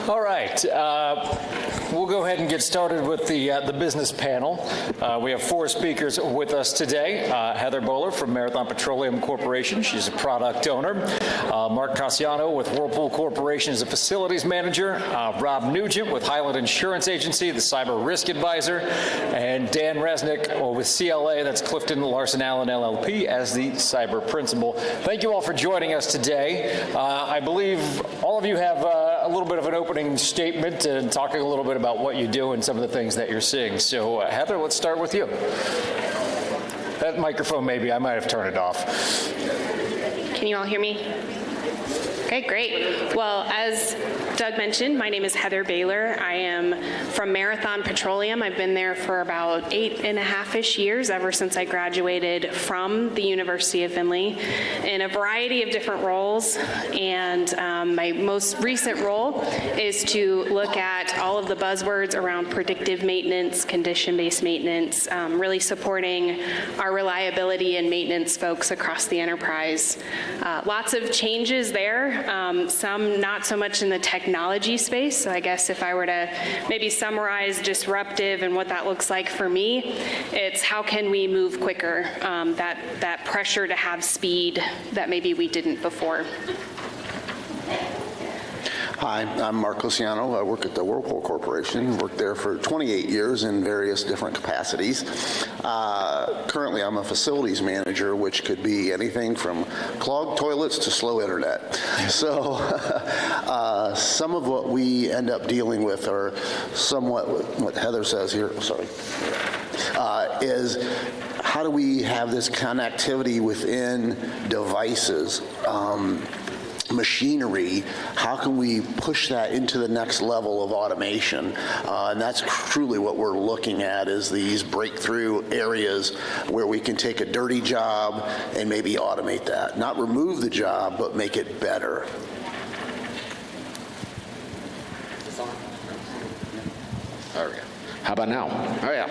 All right, we'll go ahead and get started with the business panel. We have 4 speakers with us today. Heather Bowler from Marathon Petroleum Corporation. She's a product owner. Mark Cassiano with Whirlpool Corporation is a facilities manager. Rob Nugent with Highland Insurance Agency, the cyber risk advisor. And Dan Resnick with CLA, that's Clifton Larson Allen LLP, as the cyber principal. Thank you all for joining us today. I believe all of you have a little bit of an opening statement and talking a little bit about what you do and some of the things that you're seeing. So Heather, let's start with you. That microphone, maybe, I might have turned it off. Can you all hear me? Okay, great. Well, as Doug mentioned, my name is Heather Baylor. I am from Marathon Petroleum. I've been there for about 8.5-ish years, ever since I graduated from the University of Findlay, in a variety of different roles. And my most recent role is to look at all of the buzzwords around predictive maintenance, condition-based maintenance, really supporting our reliability and maintenance folks across the enterprise. Lots of changes there. Some not so much in the technology space. So I guess if I were to maybe summarize disruptive and what that looks like for me, it's how can we move quicker, that pressure to have speed that maybe we didn't before. Hi, I'm Mark Cassiano. I work at the Whirlpool Corporation. Worked there for 28 years in various different capacities. Currently, I'm a facilities manager, which could be anything from clogged toilets to slow internet. So some of what we end up dealing with are somewhat what Heather says here, sorry, is how do we have this connectivity within devices? Machinery, how can we push that into the next level of automation? And that's truly what we're looking at, is these breakthrough areas where we can take a dirty job and maybe automate that. Not remove the job, but make it better. There we go. How about now? Oh, yeah.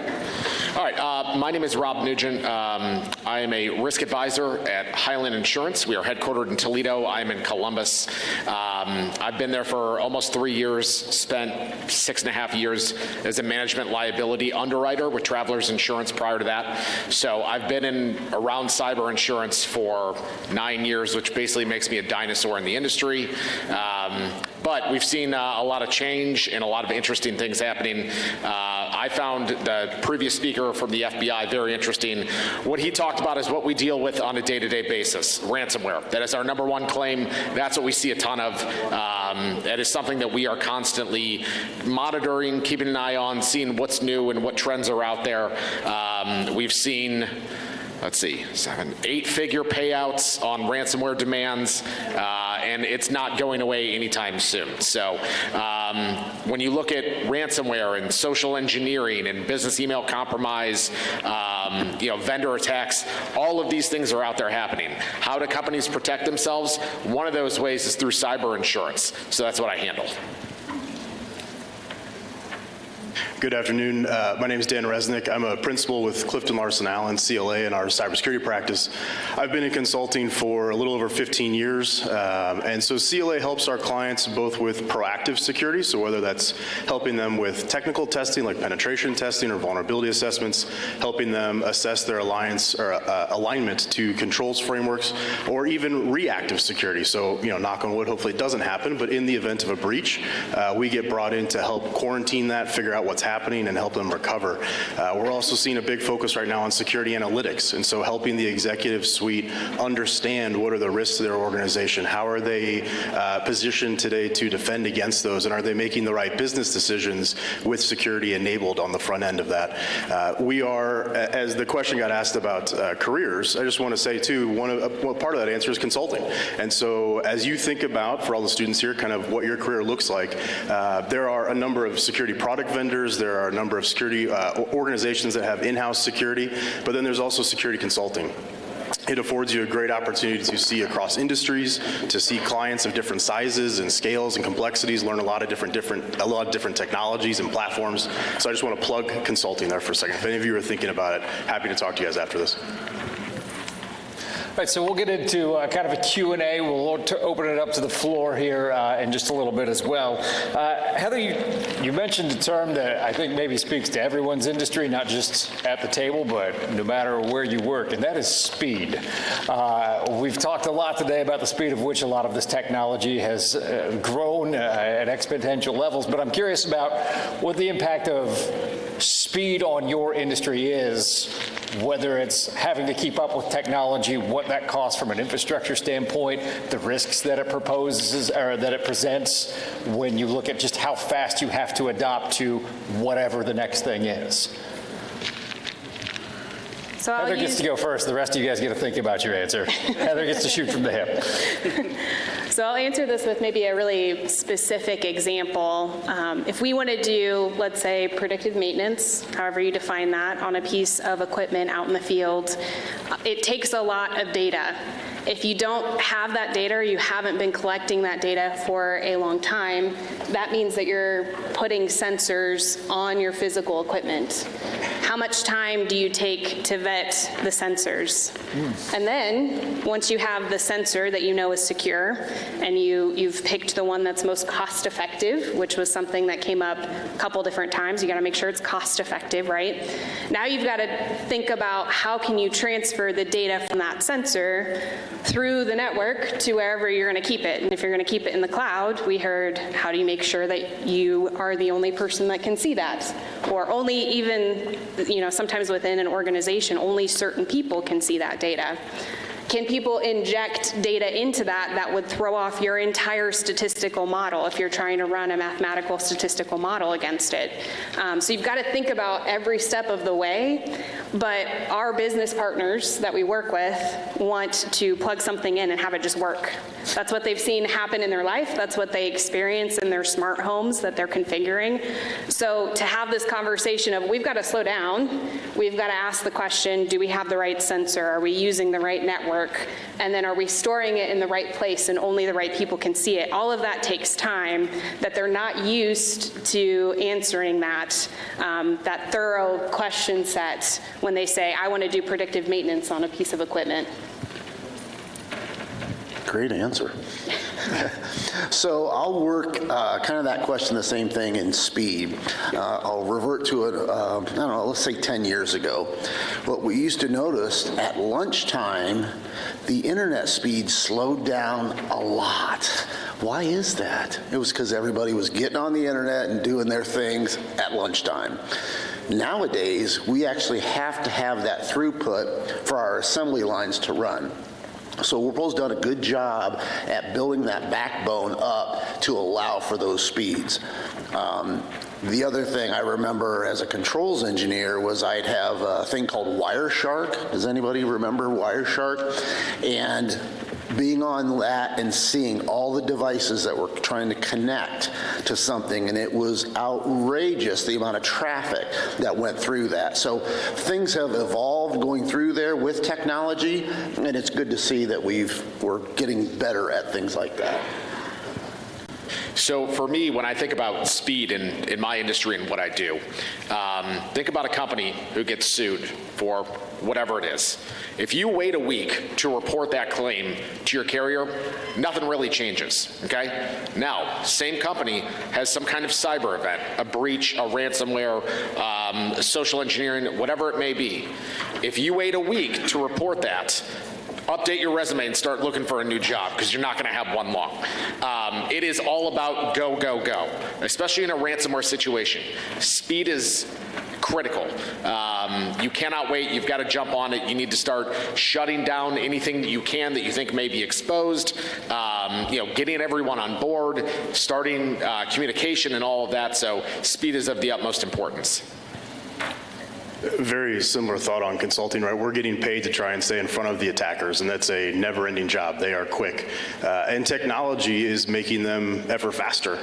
All right, my name is Rob Nugent. I am a risk advisor at Highland Insurance. We are headquartered in Toledo. I'm in Columbus. I've been there for almost 3 years, spent 6.5 years as a management liability underwriter with Travelers Insurance prior to that. So I've been around cyber insurance for 9 years, which basically makes me a dinosaur in the industry. But we've seen a lot of change and a lot of interesting things happening. I found the previous speaker from the FBI very interesting. What he talked about is what we deal with on a day-to-day basis, ransomware. That is our #1 claim. That's what we see a ton of. That is something that we are constantly monitoring, keeping an eye on, seeing what's new and what trends are out there. We've seen, let's see, 8-figure payouts on ransomware demands, and it's not going away anytime soon. So when you look at ransomware and social engineering and business email compromise, vendor attacks, all of these things are out there happening. How do companies protect themselves? One of those ways is through cyber insurance. So that's what I handle. Good afternoon. My name is Dan Resnick. I'm a principal with Clifton Larson Allen, CLA, in our cybersecurity practice. I've been in consulting for a little over 15 years. And so CLA helps our clients both with proactive security, so whether that's helping them with technical testing like penetration testing or vulnerability assessments, helping them assess their alignment to controls frameworks, or even reactive security. So, knock on wood, hopefully it doesn't happen, but in the event of a breach, we get brought in to help quarantine that, figure out what's happening, and help them recover. We're also seeing a big focus right now on security analytics, and so helping the executive suite understand what are the risks to their organization, how are they positioned today to defend against those, and are they making the right business decisions with security enabled on the front end of that. We are, as the question got asked about careers, I just want to say too, part of that answer is consulting. And so as you think about, for all the students here, kind of what your career looks like, there are a number of security product vendors, there are a number of security organizations that have in-house security, but then there's also security consulting. It affords you a great opportunity to see across industries, to see clients of different sizes and scales and complexities, learn a lot of different technologies and platforms. So I just want to plug consulting there for a second. If any of you are thinking about it, happy to talk to you guys after this. All right, so we'll get into kind of a Q&A. We'll open it up to the floor here in just a little bit as well. Heather, you mentioned a term that I think maybe speaks to everyone's industry, not just at the table, but no matter where you work, and that is speed. We've talked a lot today about the speed of which a lot of this technology has grown at exponential levels, but I'm curious about what the impact of speed on your industry is, whether it's having to keep up with technology, what that costs from an infrastructure standpoint, the risks that it proposes or that it presents when you look at just how fast you have to adopt to whatever the next thing is. So Heather gets to go first. The rest of you guys get to think about your answer. Heather gets to shoot from the hip. So I'll answer this with maybe a really specific example. If we want to do, let's say, predictive maintenance, however you define that, on a piece of equipment out in the field, it takes a lot of data. If you don't have that data, or you haven't been collecting that data for a long time, that means that you're putting sensors on your physical equipment. How much time do you take to vet the sensors? And then, once you have the sensor that you know is secure, and you've picked the one that's most cost effective, which was something that came up a couple different times, you gotta make sure it's cost effective, right? Now you've gotta think about how can you transfer the data from that sensor through the network to wherever you're gonna keep it. And if you're gonna keep it in the cloud, we heard, how do you make sure that you are the only person that can see that? Or only even, sometimes within an organization, only certain people can see that data. Can people inject data into that would throw off your entire statistical model if you're trying to run a mathematical statistical model against it? So you've got to think about every step of the way, but our business partners that we work with want to plug something in and have it just work. That's what they've seen happen in their life. That's what they experience in their smart homes that they're configuring. So to have this conversation of, we've got to slow down, we've got to ask the question, do we have the right sensor? Are we using the right network? And then are we storing it in the right place and only the right people can see it? All of that takes time that they're not used to answering that thorough question set when they say, I want to do predictive maintenance on a piece of equipment. Great answer. So I'll work kind of that question, the same thing in speed. I'll revert to it, I don't know, let's say 10 years ago. What we used to notice at lunchtime, the internet speed slowed down a lot. Why is that? It was because everybody was getting on the internet and doing their things at lunchtime. Nowadays, we actually have to have that throughput for our assembly lines to run. So Whirlpool's done a good job at building that backbone up to allow for those speeds. The other thing I remember as a controls engineer was I'd have a thing called Wireshark. Does anybody remember Wireshark? And being on that and seeing all the devices that were trying to connect to something, and it was outrageous the amount of traffic that went through that. So things have evolved going through there with technology, and it's good to see that we're getting better at things like that. So for me, when I think about speed in my industry and what I do, think about a company who gets sued for whatever it is. If you wait a week to report that claim to your carrier, nothing really changes, okay? Now, same company has some kind of cyber event, a breach, a ransomware, social engineering, whatever it may be. If you wait a week to report that, update your resume and start looking for a new job, because you're not going to have one long. It is all about go, go, go, especially in a ransomware situation. Speed is critical. You cannot wait. You've got to jump on it. You need to start shutting down anything that you can that you think may be exposed, getting everyone on board, starting communication and all of that. So speed is of the utmost importance. Very similar thought on consulting, right? We're getting paid to try and stay in front of the attackers, and that's a never-ending job. They are quick. And technology is making them ever faster.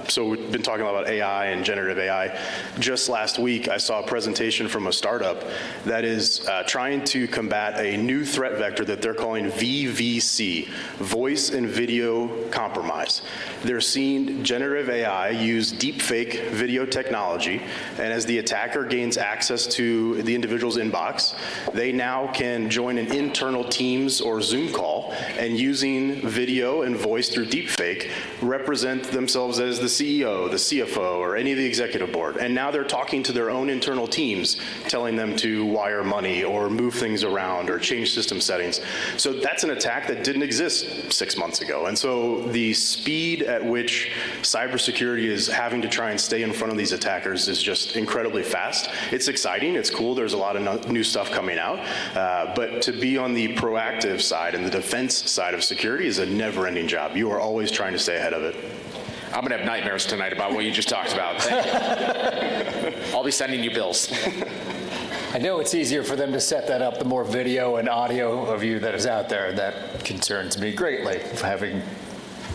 So we've been talking a lot about AI and generative AI. Just last week, I saw a presentation from a startup that is trying to combat a new threat vector that they're calling VVC, Voice and Video Compromise. They're seeing generative AI use deepfake video technology, and as the attacker gains access access to the individual's inbox, they now can join an internal Teams or Zoom call and using video and voice through deepfake represent themselves as the CEO, the CFO, or any of the executive board. And now they're talking to their own internal teams, telling them to wire money or move things around or change system settings. So that's an attack that didn't exist 6 months ago. And so the speed at which cybersecurity is having to try and stay in front of these attackers is just incredibly fast. It's exciting, it's cool, there's a lot of new stuff coming out, but to be on the proactive side and the defense side of security is a never-ending job. You are always trying to stay ahead of it. I'm going to have nightmares tonight about what you just talked about. Thank you. I'll be sending you bills. I know it's easier for them to set that up the more video and audio of you that is out there. That concerns me greatly, having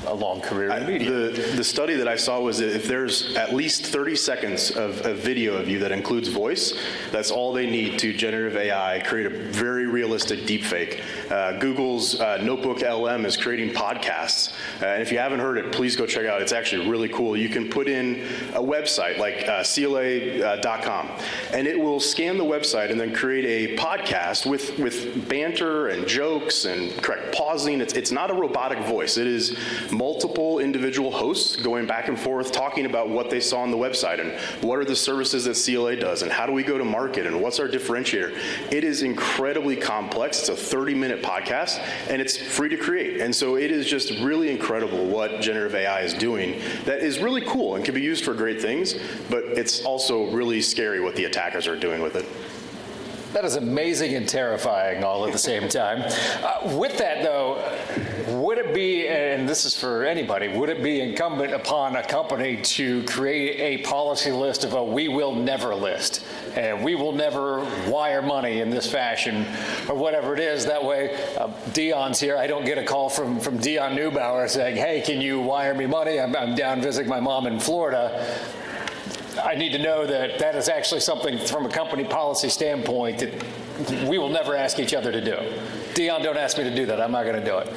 a long career in media. The study that I saw was that if there's at least 30 seconds of video of you that includes voice, that's all they need to generative AI create a very realistic deepfake. Google's Notebook LM is creating podcasts. And if you haven't heard it, please go check it out. It's actually really cool. You can put in a website like CLA.com, and it will scan the website and then create a podcast with banter and jokes and correct pausing. It's not a robotic voice. It is multiple individual hosts going back and forth talking about what they saw on the website and what are the services that CLA does and how do we go to market and what's our differentiator. It is incredibly complex. It's a 30-minute podcast and it's free to create. And so it is just really incredible what generative AI is doing that is really cool and can be used for great things, but it's also really scary what the attackers are doing with it. That is amazing and terrifying all at the same time. With that, though, would it be, and this is for anybody, would it be incumbent upon a company to create a policy list of a we will never list, and we will never wire money in this fashion, or whatever it is? That way, Dion's here. I don't get a call from Dion Neubauer saying, hey, can you wire me money? I'm down visiting my mom in Florida. I need to know that that is actually something from a company policy standpoint that we will never ask each other to do. Dion, don't ask me to do that. I'm not going to do it.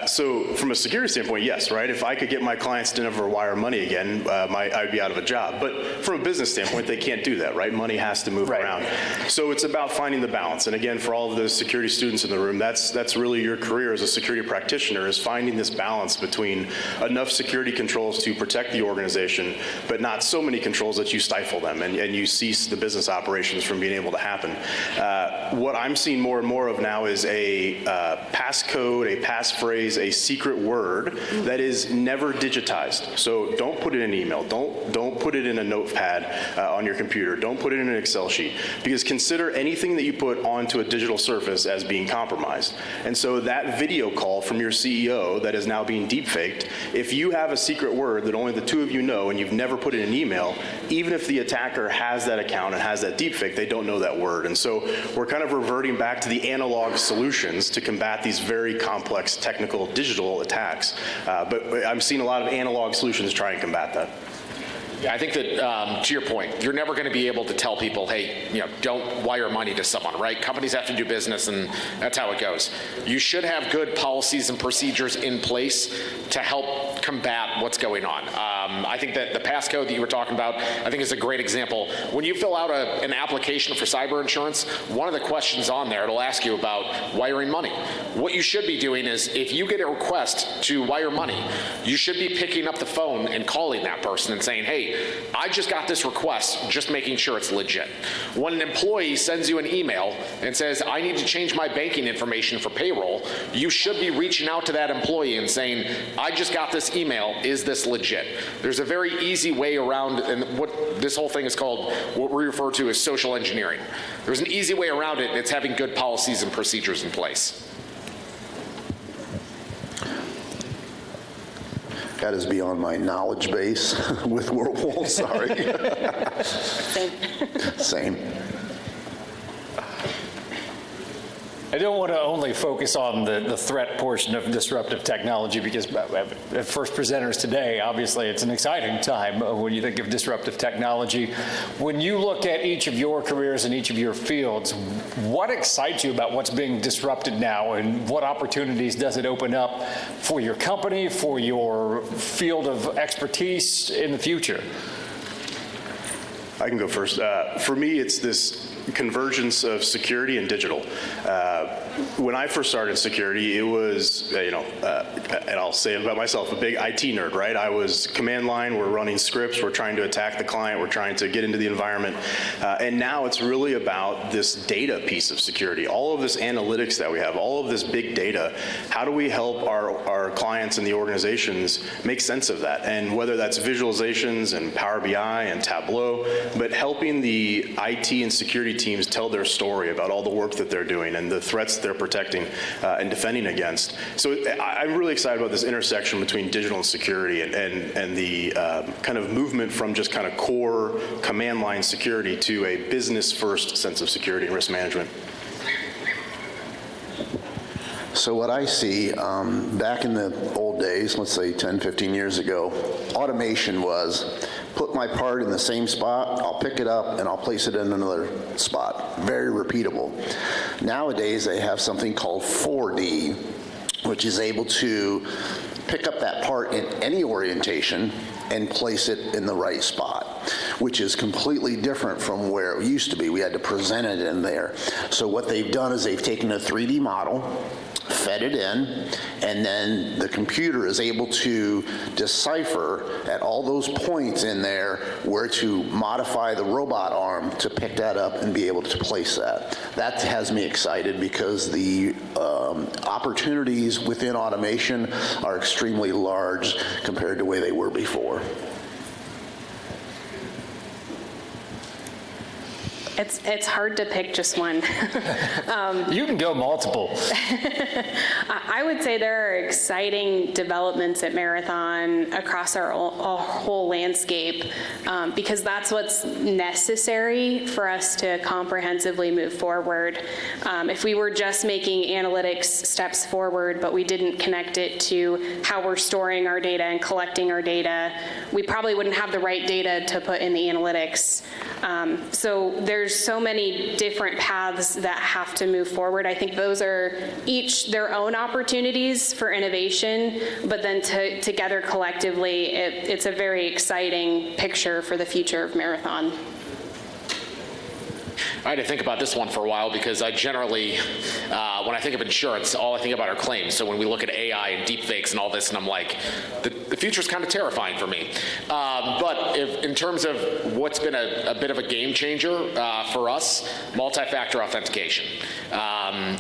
So from a security standpoint, yes, right? If I could get my clients to never wire money again, I'd be out of a job. But from a business standpoint, they can't do that, right? Money has to move around. So it's about finding the balance. And again, for all of the security students in the room, that's really your career as a security practitioner, is finding this balance between enough security controls to protect the organization, but not so many controls that you stifle them and you cease the business operations from being able to happen. What I'm seeing more and more of now is a passcode, a passphrase, a secret word that is never digitized. So don't put it in an email. Don't put it in a notepad on your computer. Don't put it in an Excel sheet, because consider anything that you put onto a digital surface as being compromised. And so that video call from your CEO that is now being deepfaked, if you have a secret word that only the two of you know and you've never put in an email, even if the attacker has that account and has that deepfake, they don't know that word. And so we're kind of reverting back to the analog solutions to combat these very complex technical digital attacks. But I'm seeing a lot of analog solutions try and combat that. Yeah, I think that, to your point, you're never going to be able to tell people, hey, don't wire money to someone, right? Companies have to do business, and that's how it goes. You should have good policies and procedures in place to help combat what's going on. I think that the passcode that you were talking about, I think is a great example. When you fill out an application for cyber insurance, one of the questions on there, it'll ask you about wiring money. What you should be doing is, if you get a request to wire money, you should be picking up the phone and calling that person and saying, hey, I just got this request, just making sure it's legit. When an employee sends you an email and says, I need to change my banking information for payroll, you should be reaching out to that employee and saying, I just got this email, is this legit? There's a very easy way around, and what this whole thing is called, what we refer to as social engineering. There's an easy way around it, and it's having good policies and procedures in place. That is beyond my knowledge base with Whirlpool, sorry. Same. I don't want to only focus on the threat portion of disruptive technology, because first presenters today, obviously it's an exciting time when you think of disruptive technology. When you look at each of your careers and each of your fields, what excites you about what's being disrupted now, and what opportunities does it open up for your company, for your field of expertise in the future? I can go first. For me, it's this convergence of security and digital. When I first started security, it was, and I'll say it about myself, a big IT nerd, right? I was command line, we're running scripts, we're trying to attack the client, we're trying to get into the environment. And now it's really about this data piece of security, all of this analytics that we have, all of this big data. How do we help our clients and the organizations make sense of that? And whether that's visualizations and Power BI and Tableau, but helping the IT and security teams tell their story about all the work that they're doing and the threats they're protecting and defending against. So I'm really excited about this intersection between digital and security and the kind of movement from just kind of core command line security to a business-first sense of security and risk management. So what I see, back in the old days, let's say 10, 15 years ago, automation was put my part in the same spot, I'll pick it up, and I'll place it in another spot. Very repeatable. Nowadays, they have something called 4D, which is able to pick up that part in any orientation and place it in the right spot, which is completely different from where it used to be. We had to present it in there. So what they've done is they've taken a 3D model, fed it in, and then the computer is able to decipher at all those points in there where to modify the robot arm to pick that up and be able to place that. That has me excited because the opportunities within automation are extremely large compared to the way they were before. It's hard to pick just one. You can go multiple. I would say there are exciting developments at Marathon across our whole landscape because that's what's necessary for us to comprehensively move forward. If we were just making analytics steps forward, but we didn't connect it to how we're storing our data and collecting our data, we probably wouldn't have the right data to put in the analytics. So there's so many different paths that have to move forward. I think those are each their own opportunities for innovation, but then together collectively, it's a very exciting picture for the future of Marathon. I had to think about this one for a while because I generally, when I think of insurance, all I think about are claims. So when we look at AI and deepfakes and all this, and I'm like, the future's kind of terrifying for me. But in terms of what's been a bit of a game changer for us, multi-factor authentication.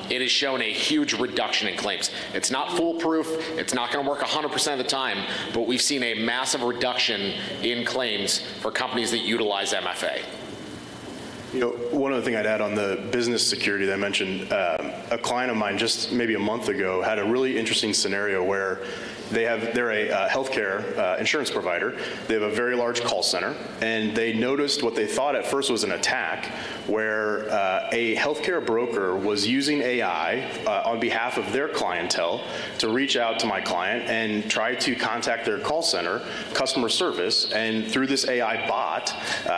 It has shown a huge reduction in claims. It's not foolproof. It's not going to work 100% of the time, but we've seen a massive reduction in claims for companies that utilize MFA. One other thing I'd add on the business security that I mentioned, a client of mine just maybe a month ago had a really interesting scenario where they're a healthcare insurance provider. They have a very large call center, and they noticed what they thought at first was an attack where a healthcare broker was using AI on behalf of their clientele to reach out to my client and try to contact their call center, customer service, and through this AI bot,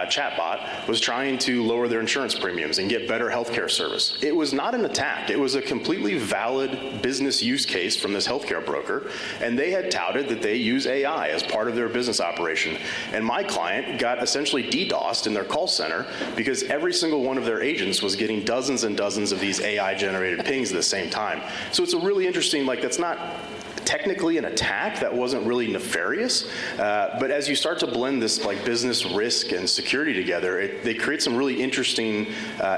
chatbot, was trying to lower their insurance premiums and get better healthcare service. It was not an attack. It was a completely valid business use case from this healthcare broker, and they had touted that they use AI as part of their business operation. And my client got essentially DDoSed in their call center because every single one of their agents was getting dozens and dozens of these AI-generated pings at the same time. So it's a really interesting, that's not technically an attack, that wasn't really nefarious, but as you start to blend this business risk and security together, they create some really interesting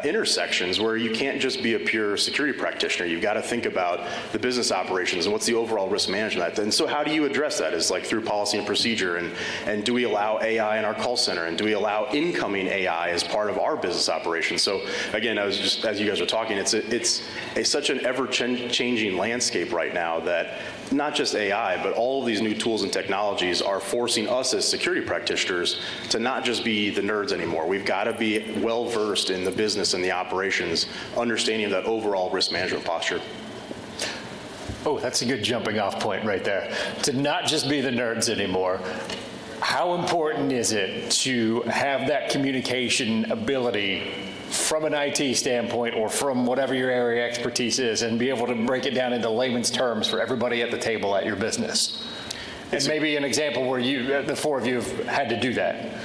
intersections where you can't just be a pure security practitioner. You've got to think about the business operations and what's the overall risk management. And so how do you address that? Is through policy and procedure, and do we allow AI in our call center, and do we allow incoming AI as part of our business operations? So again, as you guys are talking, it's such an ever-changing landscape right now that not just AI, but all of these new tools and technologies are forcing us as security practitioners to not just be the nerds anymore. We've got to be well-versed in the business and the operations, understanding that overall risk management posture. Oh, that's a good jumping off point right there. To not just be the nerds anymore. How important is it to have that communication ability from an IT standpoint or from whatever your area expertise is, and be able to break it down into layman's terms for everybody at the table at your business? And maybe an example where the four of you have had to do that.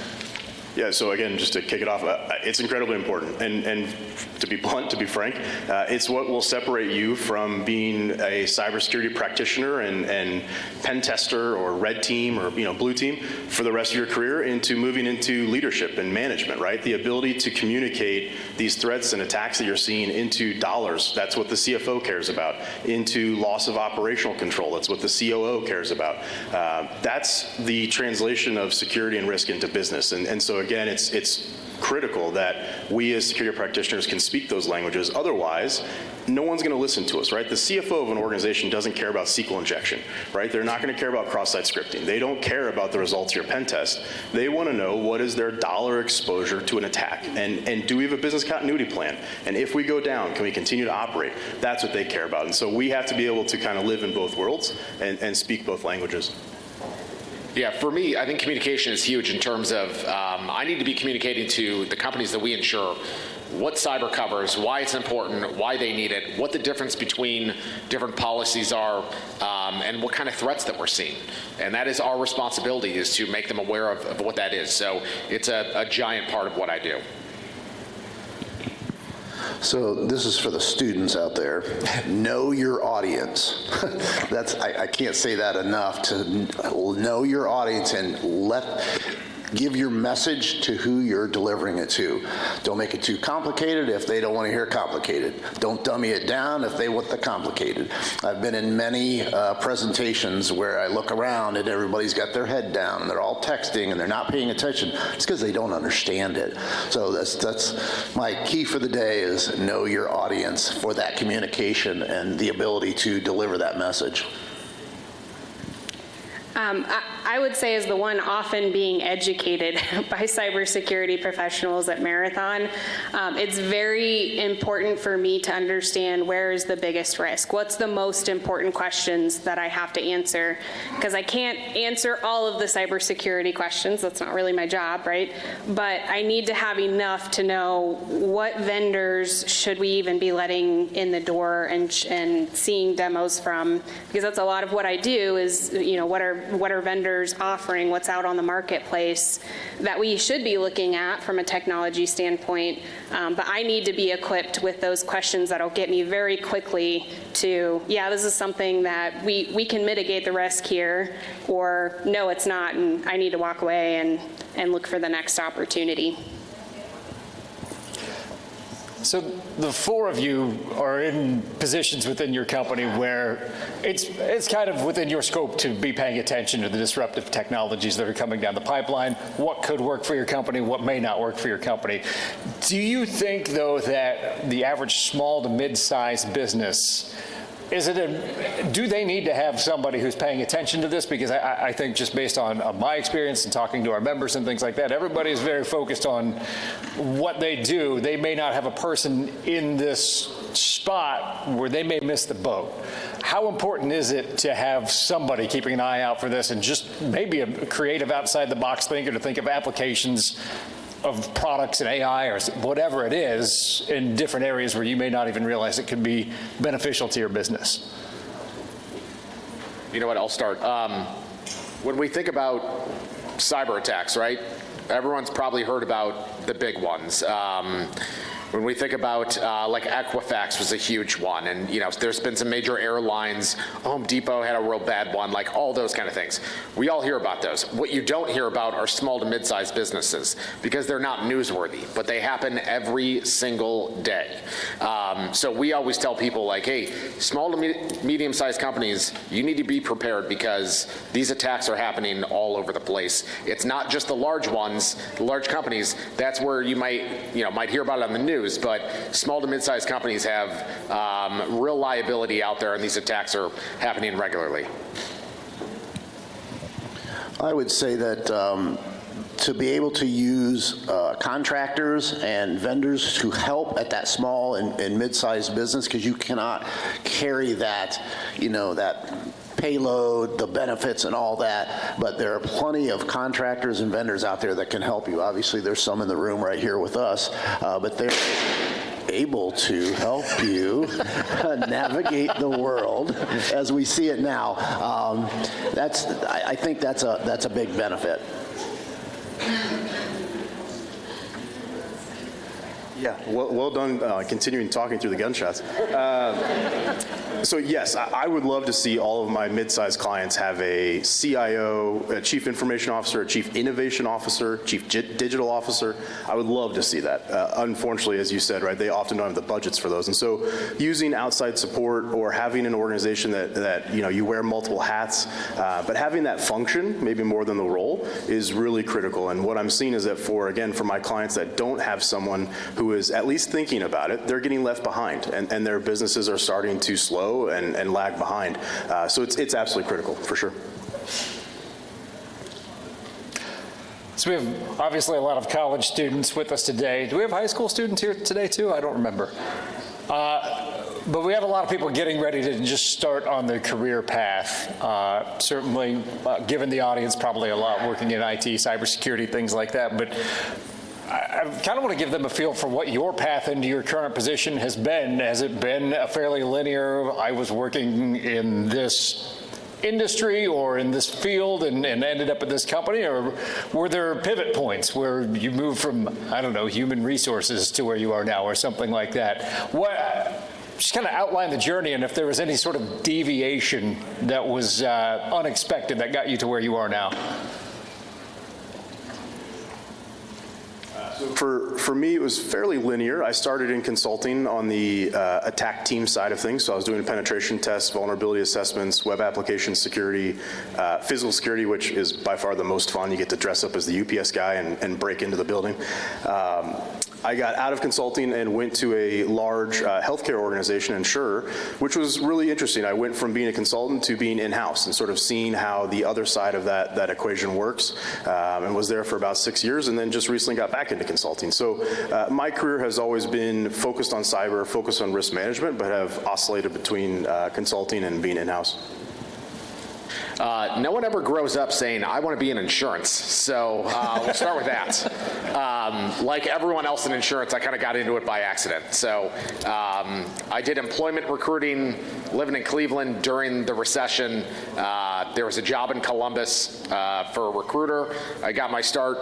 Yeah, so again, just to kick it off, it's incredibly important. And to be blunt, to be frank, it's what will separate you from being a cybersecurity practitioner and pen tester or red team or blue team for the rest of your career into moving into leadership and management, right? The ability to communicate these threats and attacks that you're seeing into dollars, that's what the CFO cares about, into loss of operational control, that's what the COO cares about. That's the translation of security and risk into business. And so again, it's critical that we as security practitioners can speak those languages. Otherwise, no one's going to listen to us, right? The CFO of an organization doesn't care about SQL injection, right? They're not going to care about cross-site scripting. They don't care about the results of your pen test. They want to know what is their dollar exposure to an attack, and do we have a business continuity plan? And if we go down, can we continue to operate? That's what they care about. And so we have to be able to kind of live in both worlds and speak both languages. Yeah, for me, I think communication is huge in terms of I need to be communicating to the companies that we insure what cyber covers, why it's important, why they need it, what the difference between different policies are, and what kind of threats that we're seeing. And that is our responsibility, is to make them aware of what that is. So it's a giant part of what I do. So this is for the students out there. Know your audience. I can't say that enough, to know your audience and give your message to who you're delivering it to. Don't make it too complicated if they don't want to hear complicated. Don't dummy it down if they want the complicated. I've been in many presentations where I look around and everybody's got their head down and they're all texting and they're not paying attention. It's because they don't understand it. So that's my key for the day, is know your audience for that communication and the ability to deliver that message. I would say, as the one often being educated by cybersecurity professionals at Marathon, it's very important for me to understand where is the biggest risk. What's the most important questions that I have to answer? Because I can't answer all of the cybersecurity questions. That's not really my job, right? But I need to have enough to know what vendors should we even be letting in the door and seeing demos from, because that's a lot of what I do is, what are vendors offering, what's out on the marketplace that we should be looking at from a technology standpoint. But I need to be equipped with those questions that'll get me very quickly to, yeah, this is something that we can mitigate the risk here, or no, it's not, and I need to walk away and look for the next opportunity. So the four of you are in positions within your company where it's kind of within your scope to be paying attention to the disruptive technologies that are coming down the pipeline, what could work for your company, what may not work for your company. Do you think, though, that the average small to mid-sized business, do they need to have somebody who's paying attention to this? Because I think, just based on my experience and talking to our members and things like that, everybody is very focused on what they do. They may not have a person in this spot where they may miss the boat. How important is it to have somebody keeping an eye out for this, and just maybe a creative outside the box thinker to think of applications of products and AI or whatever it is in different areas where you may not even realize it could be beneficial to your business? You know what, I'll start. When we think about cyber attacks, right, everyone's probably heard about the big ones. When we think about, like Equifax was a huge one, and there's been some major airlines, Home Depot had a real bad one, like all those kind of things. We all hear about those. What you don't hear about are small to mid-sized businesses, because they're not newsworthy, but they happen every single day. So we always tell people, like, hey, small to medium-sized companies, you need to be prepared, because these attacks are happening all over the place. It's not just the large ones, the large companies. That's where you might hear about it on the news. But small to mid-sized companies have real liability out there, and these attacks are happening regularly. I would say that to be able to use contractors and vendors to help at that small and mid-sized business, because you cannot carry that, that payload, the benefits and all that, but there are plenty of contractors and vendors out there that can help you. Obviously, there's some in the room right here with us, but they're able to help you navigate the world as we see it now. I think that's a big benefit. Yeah, well done continuing talking through the gunshots. So yes, I would love to see all of my mid-sized clients have a CIO, a Chief Information Officer, a Chief Innovation Officer, Chief Digital Officer. I would love to see that. Unfortunately, as you said, right, they often don't have the budgets for those. And so using outside support or having an organization that you wear multiple hats, but having that function, maybe more than the role, is really critical. And what I'm seeing is that for my clients that don't have someone who is at least thinking about it, they're getting left behind, and their businesses are starting to slow and lag behind. So it's absolutely critical, for sure. So we have obviously a lot of college students with us today. Do we have high school students here today too? I don't remember. But we have a lot of people getting ready to just start on their career path. Certainly, given the audience, probably a lot working in IT, cybersecurity, things like that. But I kind of want to give them a feel for what your path into your current position has been. Has it been a fairly linear, I was working in this industry or in this field and ended up at this company, or were there pivot points where you moved from, I don't know, human resources to where you are now or something like that? Just kind of outline the journey, and if there was any sort of deviation that was unexpected that got you to where you are now. For me, it was fairly linear. I started in consulting on the attack team side of things. So I was doing penetration tests, vulnerability assessments, web application security, physical security, which is by far the most fun. You get to dress up as the UPS guy and break into the building. I got out of consulting and went to a large healthcare organization, insurer, which was really interesting. I went from being a consultant to being in-house and sort of seeing how the other side of that equation works, and was there for about 6 years, and then just recently got back into consulting. So my career has always been focused on cyber, focused on risk management, but have oscillated between consulting and being in-house. No one ever grows up saying, I want to be in insurance. So we'll start with that. Like everyone else in insurance, I kind of got into it by accident. So I did employment recruiting, living in Cleveland during the recession. There was a job in Columbus for a recruiter. I got my start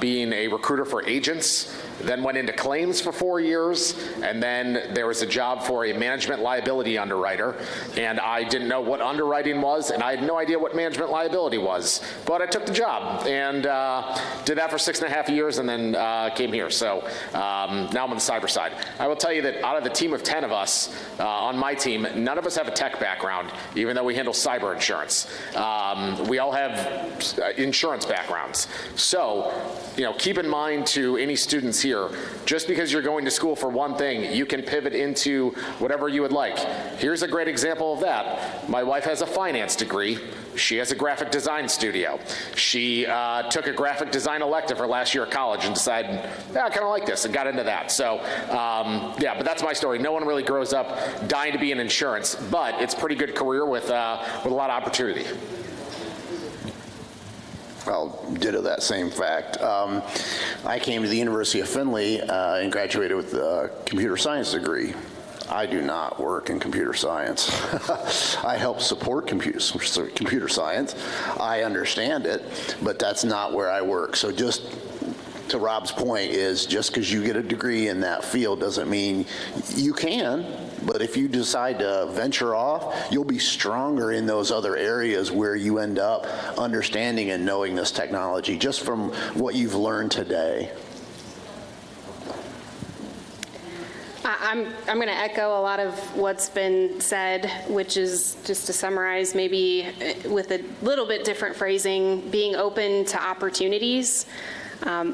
being a recruiter for agents, then went into claims for 4 years, and then there was a job for a management liability underwriter, and I didn't know what underwriting was, and I had no idea what management liability was, but I took the job and did that for 6.5 years, and then came here. So now I'm on the cyber side. I will tell you that out of the team of 10 of us on my team, none of us have a tech background, even though we handle cyber insurance. We all have insurance backgrounds. So, keep in mind to any students here, just because you're going to school for one thing, you can pivot into whatever you would like. Here's a great example of that. My wife has a finance degree. She has a graphic design studio. She took a graphic design elective her last year at college and decided, I kind of like this, and got into that. So, but that's my story. No one really grows up dying to be in insurance, but it's a pretty good career with a lot of opportunity. Well, ditto that same fact. I came to the University of Findlay and graduated with a computer science degree. I do not work in computer science. I help support computer science. I understand it, but that's not where I work. So just to Rob's point is, just because you get a degree in that field doesn't mean you can. But if you decide to venture off, you'll be stronger in those other areas where you end up understanding and knowing this technology just from what you've learned today. I'm going to echo a lot of what's been said, which is, just to summarize, maybe with a little bit different phrasing, being open to opportunities. I'm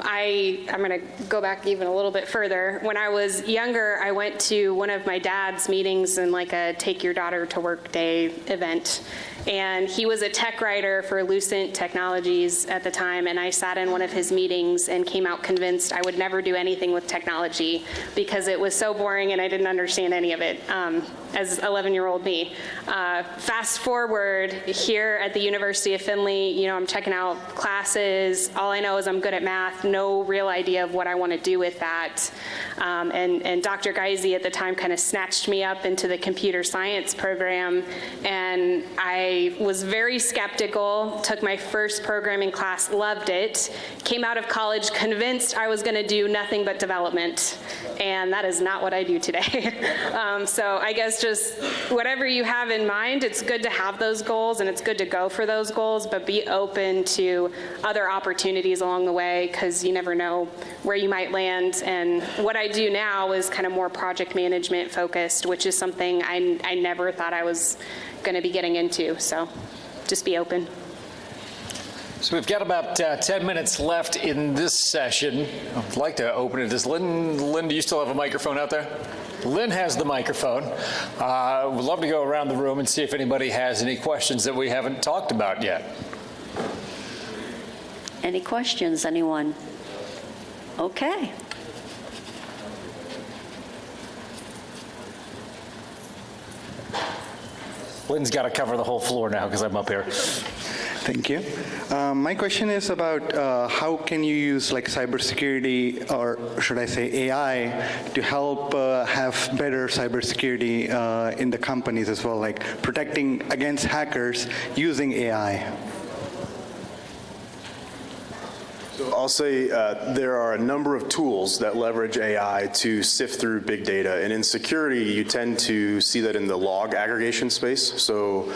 going to go back even a little bit further. When I was younger, I went to one of my dad's meetings in like a Take Your Daughter to Work Day event. And he was a tech writer for Lucent Technologies at the time, and I sat in one of his meetings and came out convinced I would never do anything with technology because it was so boring and I didn't understand any of it as 11-year-old me. Fast forward here at the University of Findlay, I'm checking out classes. All I know is I'm good at math math, no real idea of what I want to do with that. And Dr. Geisy at the time kind of snatched me up into the computer science program, and I was very skeptical, took my first programming class, loved it, came out of college convinced I was going to do nothing but development, and that is not what I do today. So I guess just whatever you have in mind, it's good to have those goals and it's good to go for those goals, but be open to other opportunities along the way, because you never know where you might land. And what I do now is kind of more project management focused, which is something I never thought I was going to be getting into. So just be open. So we've got about 10 minutes left in this session. I'd like to open it. Does Lynn, do you still have a microphone out there? Lynn has the microphone. We'd love to go around the room and see if anybody has any questions that we haven't talked about yet. Any questions, anyone? Okay. Lynn's got to cover the whole floor now because I'm up here. Thank you. My question is about how can you use like cybersecurity, or should I say AI, to help have better cybersecurity in the companies as well, like protecting against hackers using AI? I'll say there are a number of tools that leverage AI to sift through big data. And in security, you tend to see that in the log aggregation space. So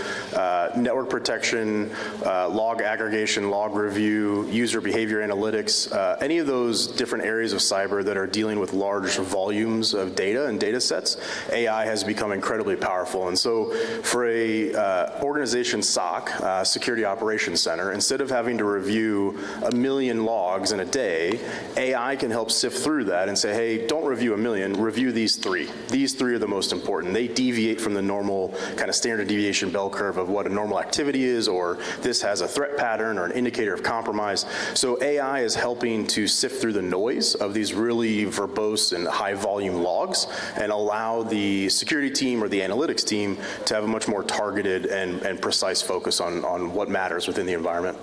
network protection, log aggregation, log review, user behavior analytics, any of those different areas of cyber that are dealing with large volumes of data and data sets, AI has become incredibly powerful. And so for a organization SOC, Security Operations Center, instead of having to review 1 million logs in a day, AI can help sift through that and say, hey, don't review 1 million, review these 3. These 3 are the most important. They deviate from the normal kind of standard deviation bell curve of what a normal activity is, or this has a threat pattern or an indicator of compromise. So AI is helping to sift through the noise of these really verbose and high volume logs and allow the security team or the analytics team to have a much more targeted and precise focus on what matters within the environment.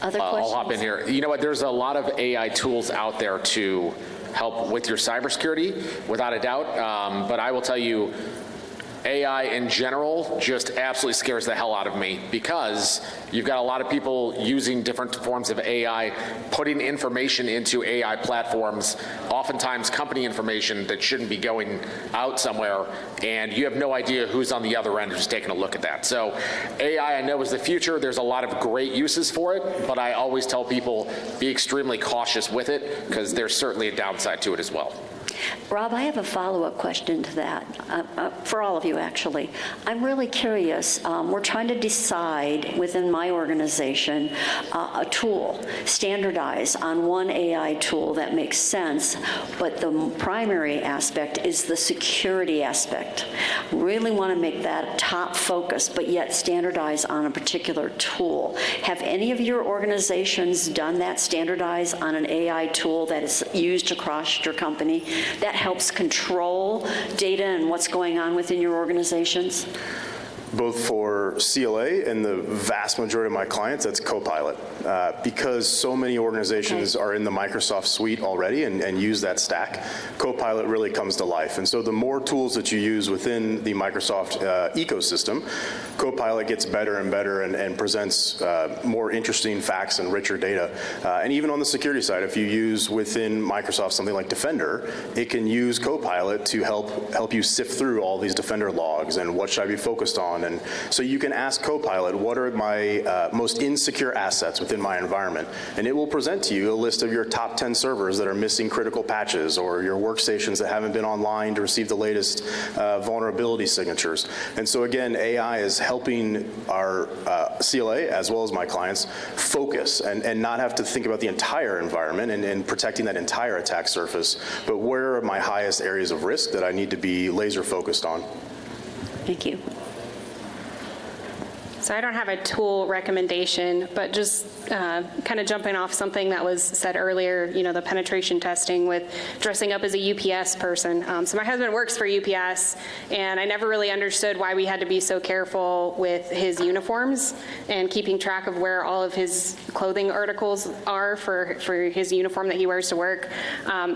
Other questions? I'll hop in here. You know what? There's a lot of AI tools out there to help with your cybersecurity, without a doubt. But I will tell you, AI in general just absolutely scares the hell out of me, because you've got a lot of people using different forms of AI, putting information into AI platforms, oftentimes company information that shouldn't be going out somewhere, and you have no idea who's on the other end who's taking a look at that. So AI, I know, is the future. There's a lot of great uses for it, but I always tell people be extremely cautious with it, because there's certainly a downside to it as well. Rob, I have a follow-up question to that, for all of you, actually. I'm really curious. We're trying to decide within my organization a tool, standardize on one AI tool that makes sense, but the primary aspect is the security aspect. Really want to make that top focus, but yet standardize on a particular tool. Have any of your organizations done that, standardize on an AI tool that is used across your company that helps control data and what's going on within your organizations? Both for CLA and the vast majority of my clients, that's Copilot. Because so many organizations are in the Microsoft suite already and use that stack, Copilot really comes to life. And so the more tools that you use within the Microsoft ecosystem, Copilot gets better and better and presents more interesting facts and richer data. And even on the security side, if you use within Microsoft something like Defender, it can use Copilot to help you sift through all these Defender logs and what should I be focused on. And so you can ask Copilot, what are my most insecure assets within my environment? And it will present to you a list of your top 10 servers that are missing critical patches, or your workstations that haven't been online to receive the latest vulnerability signatures. And so again, AI is helping our CLA, as well as my clients, focus and not have to think about the entire environment and protecting that entire attack surface, but where are my highest areas of risk that I need to be laser focused on. Thank you. So I don't have a tool recommendation, but just kind of jumping off something that was said earlier, the penetration testing with dressing up as a UPS person. So my husband works for UPS, and I never really understood why we had to be so careful with his uniforms and keeping track of where all of his clothing articles are for his uniform that he wears to work.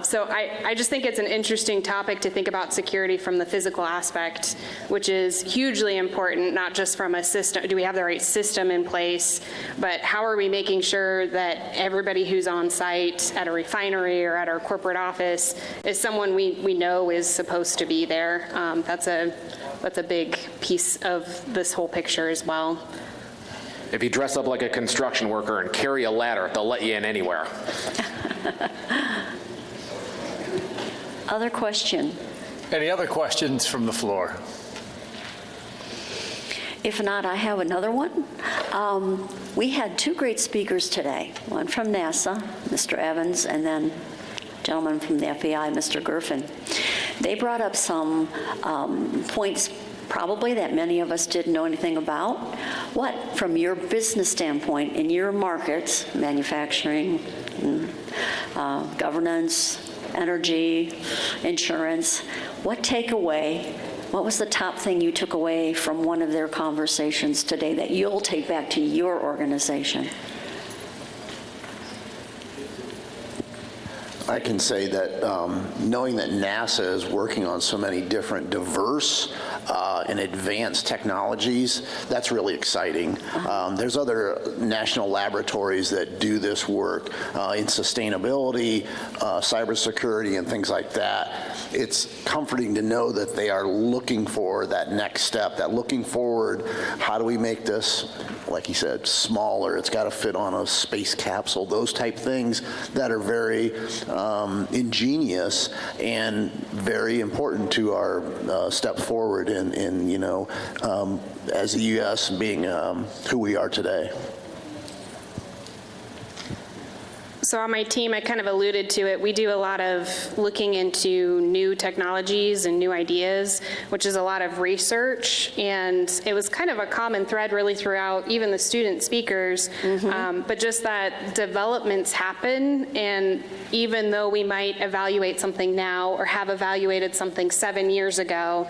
So I just think it's an interesting topic to think about security from the physical aspect, which is hugely important, not just from a system, do we have the right system in place, but how are we making sure that everybody who's on site at a refinery or at our corporate office is someone we know is supposed to be there. That's a big piece of this whole picture as well. If you dress up like a construction worker and carry a ladder, they'll let you in anywhere. Other question? Any other questions from the floor? If not, I have another one. We had two great speakers today, one from NASA, Mr. Evans, and then a gentleman from the FBI, Mr. Gerfen. They brought up some points probably that many of us didn't know anything about. What, from your business standpoint, in your markets, manufacturing, governance, energy, insurance, what was the top thing you took away from one of their conversations today that you'll take back to your organization? I can say that knowing that NASA is working on so many different diverse and advanced technologies, that's really exciting. There's other national laboratories that do this work in sustainability, cybersecurity, and things like that. It's comforting to know that they are looking for that next step, that looking forward, how do we make this, like he said, smaller, it's got to fit on a space capsule, those type things that are very ingenious and very important to our step forward in as the U.S. being who we are today. So on my team, I kind of alluded to it. We do a lot of looking into new technologies and new ideas, which is a lot of research. And it was kind of a common thread really throughout even the student speakers, but just that developments happen. And even though we might evaluate something now or have evaluated something 7 years ago,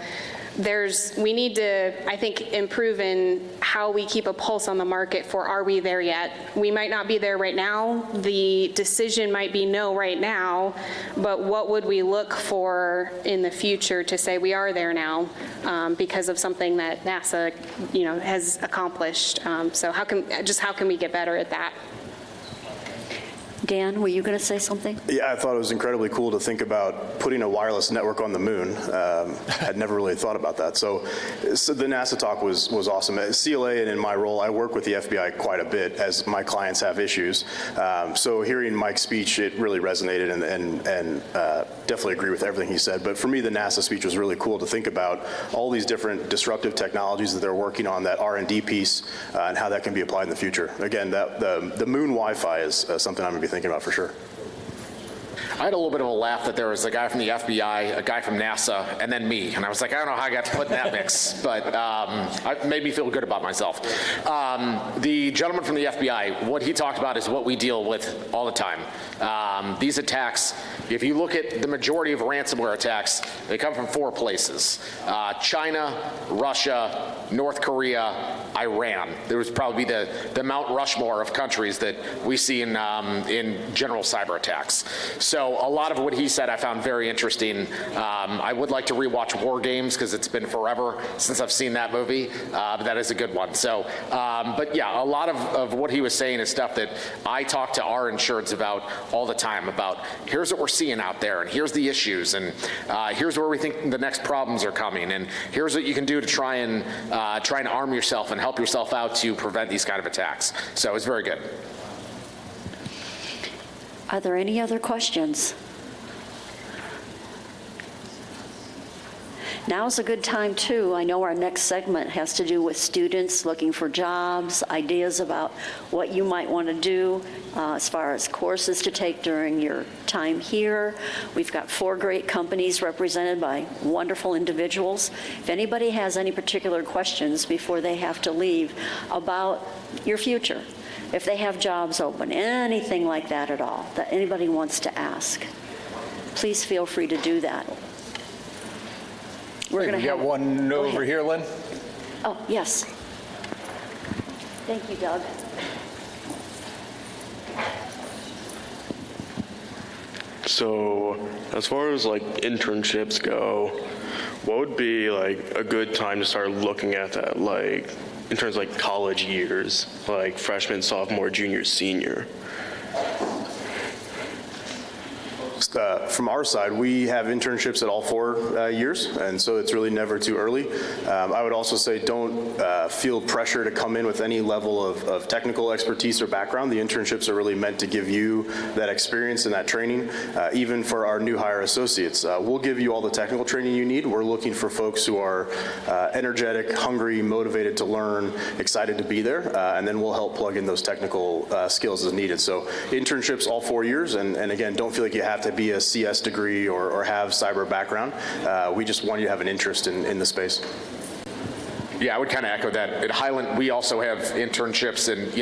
we need to, I think, improve in how we keep a pulse on the market for, are we there yet? We might not be there right now. The decision might be no right now, but what would we look for in the future to say we are there now because of something that NASA, has accomplished? So how can we get better at that? Dan, were you going to say something? Yeah, I thought it was incredibly cool to think about putting a wireless network on the moon. I'd never really thought about that. So the NASA talk was awesome. At CLA and in my role, I work with the FBI quite a bit as my clients have issues. So hearing Mike's speech, it really resonated and definitely agree with everything he said. But for me, the NASA speech was really cool to think about all these different disruptive technologies that they're working on, that R&D piece, and how that can be applied in the future. Again, the moon Wi-Fi is something I'm going to be thinking about for sure. I had a little bit of a laugh that there was a guy from the FBI, a guy from NASA, and then me. And I was like, I don't know how I got to put in that mix, but it made me feel good about myself. The gentleman from the FBI, what he talked about is what we deal with all the time. These attacks, if you look at the majority of ransomware attacks, they come from 4 places. China, Russia, North Korea, Iran. There was probably the Mount Rushmore of countries that we see in general cyber attacks. So a lot of what he said I found very interesting. I would like to rewatch War Games because it's been forever since I've seen that movie, but that is a good one. So, but yeah, a lot of what he was saying is stuff that I talk to our insureds about all the time, about here's what we're seeing out there, and here's the issues, and here's where we think the next problems are coming, and here's what you can do to try and arm yourself and help yourself out to prevent these kind of attacks. So it's very good. Are there any other questions? Now's a good time, too. I know our next segment has to do with students looking for jobs, ideas about what you might want to do as far as courses to take during your time here. We've got 4 great companies represented by wonderful individuals. If anybody has any particular questions before they have to leave about your future, if they have jobs open, anything like that at all, that anybody wants to ask, please feel free to do that. We're We going to got have one Go over ahead. here, Lynn. Oh, yes. Thank you, Doug. So, as far as like internships go, what would be like a good time to start looking at that, like in terms of like college years, like freshman, sophomore, junior, senior? From our side, we have internships at all 4 years, and so it's really never too early. I would also say don't feel pressure to come in with any level of technical expertise or background. The internships are really meant to give you that experience and that training, even for our new hire associates. We'll give you all the technical training you need. We're looking for folks who are energetic, hungry, motivated to learn, excited to be there, and then we'll help plug in those technical skills as needed. So internships all 4 years, and again, don't feel like you have to be a CS degree or have cyber background. We just want you to have an interest in the space. Yeah, I would kind of echo that. At Highland, we also have internships, and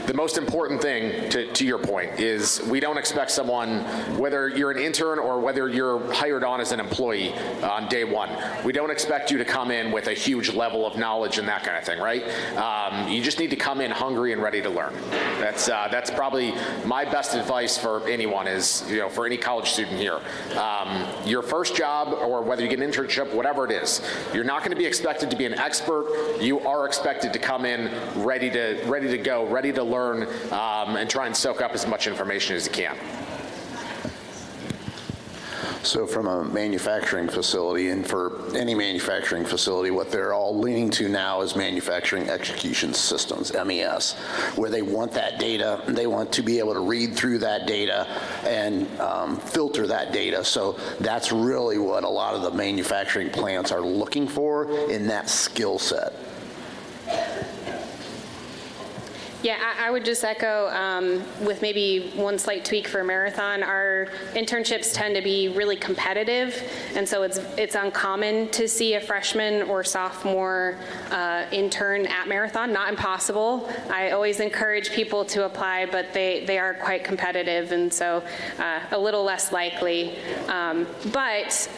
the most important thing, to your point, is we don't expect someone, whether you're an intern or whether you're hired on as an employee on day one, we don't expect you to come in with a huge level of knowledge and that kind of thing, right? You just need to come in hungry and ready to learn. That's probably my best advice for anyone is, for any college student here. Your first job, or whether you get an internship, whatever it is, you're not going to be expected to be an expert. You are expected to come in ready to go, ready to learn, and try and soak up as much information as you can. So from a manufacturing facility, and for any manufacturing facility, what they're all leaning to now is manufacturing execution systems, MES, where they want that data, they want to be able to read through that data and filter that data. So that's really what a lot of the manufacturing plants are looking for in that skill set. Yeah, I would just echo with maybe one slight tweak for Marathon. Our internships tend to be really competitive, and so it's uncommon to see a freshman or sophomore intern at Marathon. Not impossible. I always encourage people to apply, but they are quite competitive, and so a little less likely. But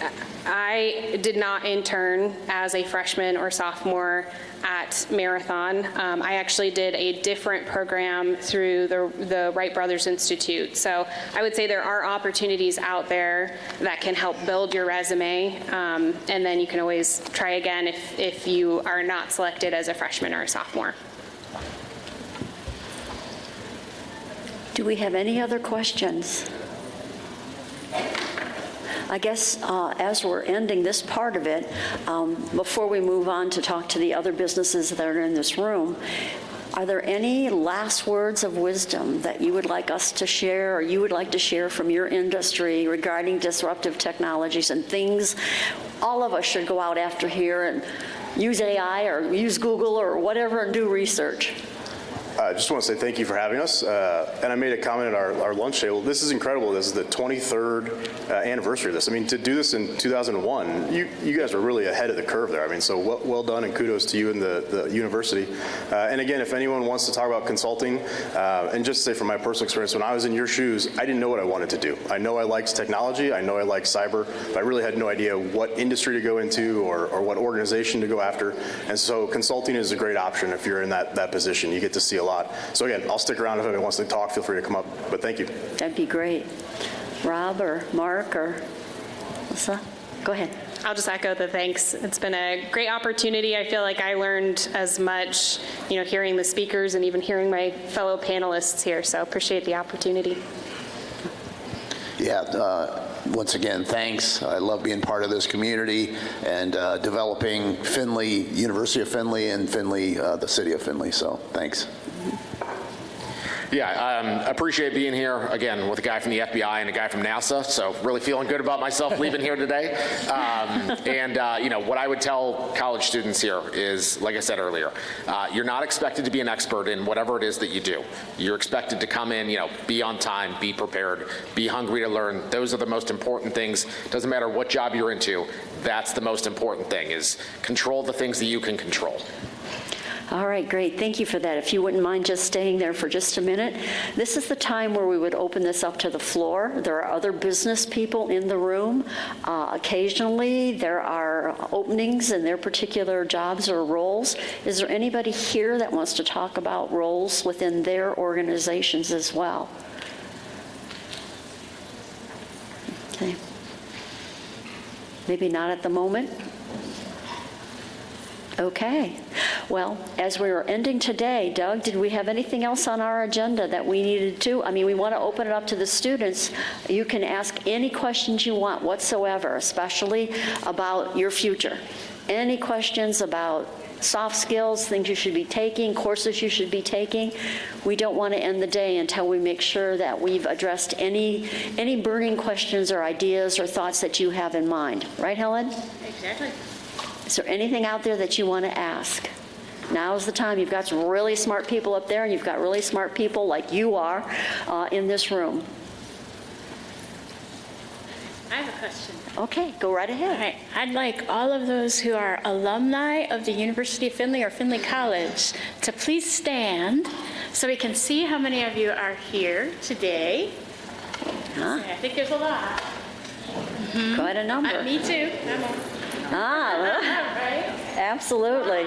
I did not intern as a freshman or sophomore at Marathon. I actually did a different program through the Wright Brothers Institute. So I would say there are opportunities out there that can help build your resume, and then you can always try again if you are not selected as a freshman or a sophomore. Do we have any other questions? I guess as we're ending this part of it, before we move on to talk to the other businesses that are in this room, are there any last words of wisdom that you would like us to share, or you would like to share from your industry regarding disruptive technologies and things all of us should go out after here and use AI or use Google or whatever and do research? I just want to say thank you for having us. And I made a comment at our lunch table. This is incredible. This is the 23rd anniversary of this. I mean, to do this in 2001, you guys were really ahead of the curve there. I mean, so well done, and kudos to you and the university. And again, if anyone wants to talk about consulting, and just say from my personal experience, when I was in your shoes, I didn't know what I wanted to do. I know I liked technology. I know I liked cyber, but I really had no idea what industry to go into or what organization to go after. And so consulting is a great option if you're in that position. You get to see a lot. So again, I'll stick around if anyone wants to talk. Feel free to come up, but thank you. That'd be great. Rob or Mark or Melissa, go ahead. I'll just echo the thanks. It's been a great opportunity. I feel like I learned as much, hearing the speakers and even hearing my fellow panelists here, so appreciate the opportunity. Yeah, once again, thanks. I love being part of this community and developing Findlay, University of Findlay, and Findlay, the city of Findlay, so thanks. Yeah, appreciate being here, again, with a guy from the FBI and a guy from NASA, so really feeling good about myself leaving here today. What I would tell college students here is, like I said earlier, you're not expected to be an expert in whatever it is that you do. You're expected to come in, be on time, be prepared, be hungry to learn. Those are the most important things. Doesn't matter what job you're into, that's the most important thing, is control the things that you can control. All right, great. Thank you for that. If you wouldn't mind just staying there for just a minute. This is the time where we would open this up to the floor. There are other business people in the room. Occasionally, there are openings in their particular jobs or roles. Is there anybody here that wants to talk about roles within their organizations as well? Okay. Maybe not at the moment. Okay. Well, as we were ending today, Doug, did we have anything else on our agenda that we needed to? I mean, we want to open it up to the students. You can ask any questions you want whatsoever, especially about your future. Any questions about soft skills, things you should be taking, courses you should be taking. We don't want to end the day until we make sure that we've addressed any burning questions or ideas or thoughts that you have in mind. Right, Helen? Exactly. Is there anything out there that you want to ask? Now's the time. You've got some really smart people up there, and you've got really smart people like you are in this room. I have a question. Okay, go right ahead. All right. I'd like all of those who are alumni of the University of Findlay or Findlay College to please stand so we can see how many of you are here today. Huh? I think there's a lot. Quite a number. Me too. I'm on. Right? Absolutely.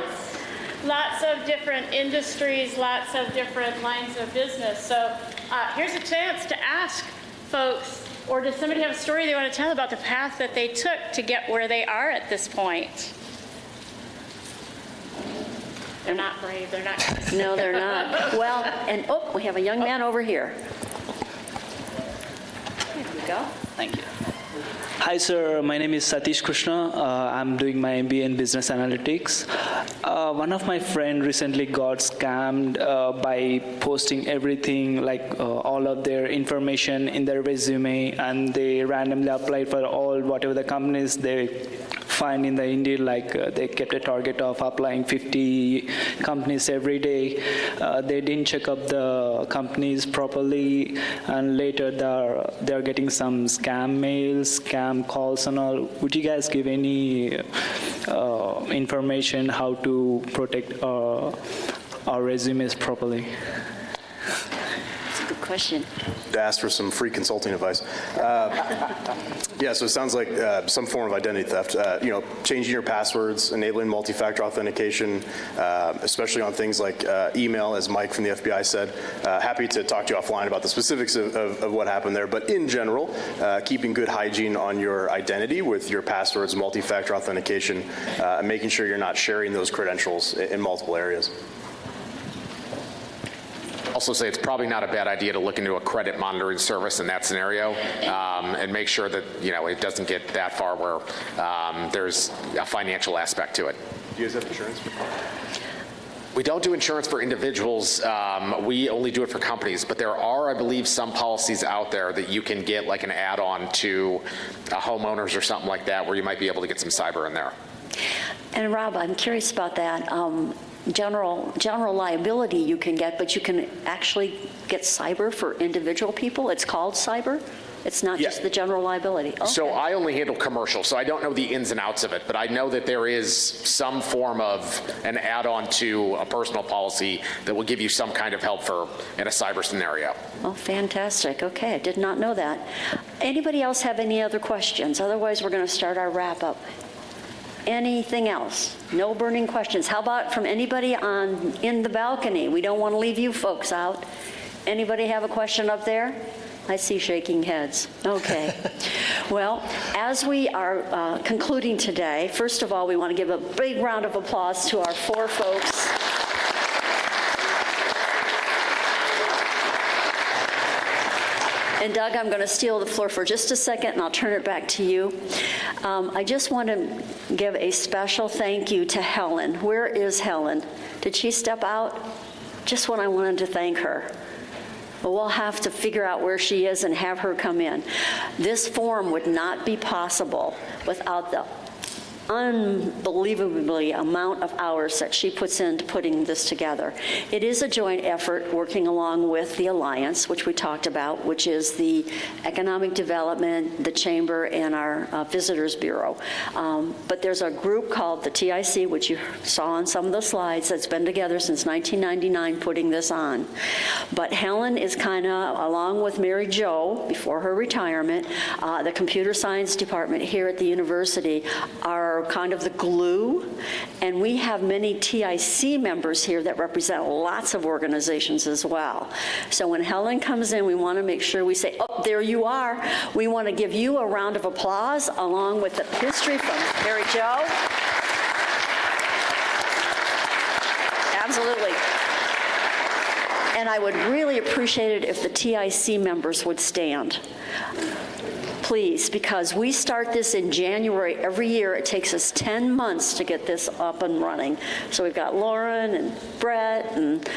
Lots of different industries, lots of different lines of business. So here's a chance to ask folks, or does somebody have a story they want to tell about the path that they took to get where they are at this point? They're not brave. They're not. No, they're not. Well, and we have a young man over here. There we go. Thank you. Hi, sir. My name is Satish Krishna. I'm doing my MBA in Business Analytics. One of my friends recently got scammed by posting everything, like all of their information in their resume, and they randomly applied for whatever the companies they find in the Indeed, like they kept a target of applying 50 companies every day. They didn't check up the companies properly, and later they're getting some scam mails, scam calls and all. Would you guys give any information how to protect our resumes properly? That's a good question. To ask for some free consulting advice. Yeah, so it sounds like some form of identity theft. Changing your passwords, enabling multi-factor authentication, especially on things like email, as Mike from the FBI said. Happy to talk to you offline about the specifics of what happened there. But in general, keeping good hygiene on your identity with your passwords, multi-factor authentication, and making sure you're not sharing those credentials in multiple areas. Also say it's probably not a bad idea to look into a credit monitoring service in that scenario, and make sure that it doesn't get that far where there's a financial aspect to it. Do you guys have insurance? We don't do insurance for individuals. We only do it for companies. But there are, I believe, some policies out there that you can get like an add-on to homeowners or something like that, where you might be able to get some cyber in there. And Rob, I'm curious about that. General liability you can get, but you can actually get cyber for individual people. It's called cyber. It's not just the general liability. Okay. So I only handle commercial, so I don't know the ins and outs of it, but I know that there is some form of an add-on to a personal policy that will give you some kind of help in a cyber scenario. Oh, fantastic. Okay, I did not know that. Anybody else have any other questions? Otherwise, we're going to start our wrap-up. Anything else? No burning questions. How about from anybody in the balcony? We don't want to leave you folks out. Anybody have a question up there? I see shaking heads. Okay. Well, as we are concluding today, first of all, we want to give a big round of applause to our four folks. And Doug, I'm going to steal the floor for just a second, and I'll turn it back to you. I just want to give a special thank you to Helen. Where is Helen? Did she step out? Just when I wanted to thank her. but we'll have to figure out where she is and have her come in. This forum would not be possible without the unbelievably amount of hours that she puts into putting this together. It is a joint effort working along with the Alliance, which we talked about, which is the Economic Development, the Chamber, and our Visitors Bureau. But there's a group called the TIC, which you saw on some of the slides, that's been together since 1999 putting this on. But Helen is kind of, along with Mary Jo, before her retirement, the computer science department here at the university are kind of the glue, and we have many TIC members here that represent lots of organizations as well. So when Helen comes in, we want to make sure we say, oh, there you are. We want to give you a round of applause along with the history from Mary Jo. Absolutely. And I would really appreciate it if the TIC members would stand. Please, because we start this in January every year. It takes us 10 months to get this up and running. So we've got Lauren and Brett and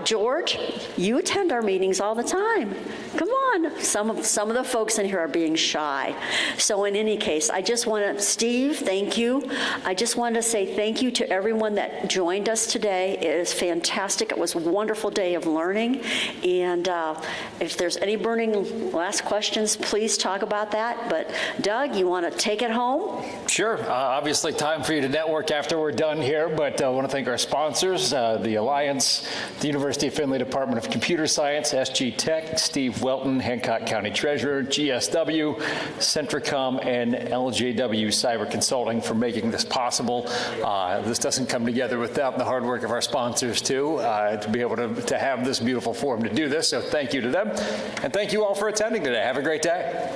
George. You attend our meetings all the time. Come on. Some of the folks in here are being shy. So in any case, I just want to, Steve, thank you. I just wanted to say thank you to everyone that joined us today. It is fantastic. It was a wonderful day of learning. And if there's any burning last questions, please talk about that. But Doug, you want to take it home? Sure. Obviously, time for you to network after we're done here, but I want to thank our sponsors, the Alliance, the University of Findlay Department of Computer Science, SG Tech, Steve Welton, Hancock County Treasurer, GSW, Centricom, and LJW Cyber Consulting for making this possible. This doesn't come together without the hard work of our sponsors, too, to be able to have this beautiful forum to do this. So thank you to them, and thank you all for attending today. Have a great day.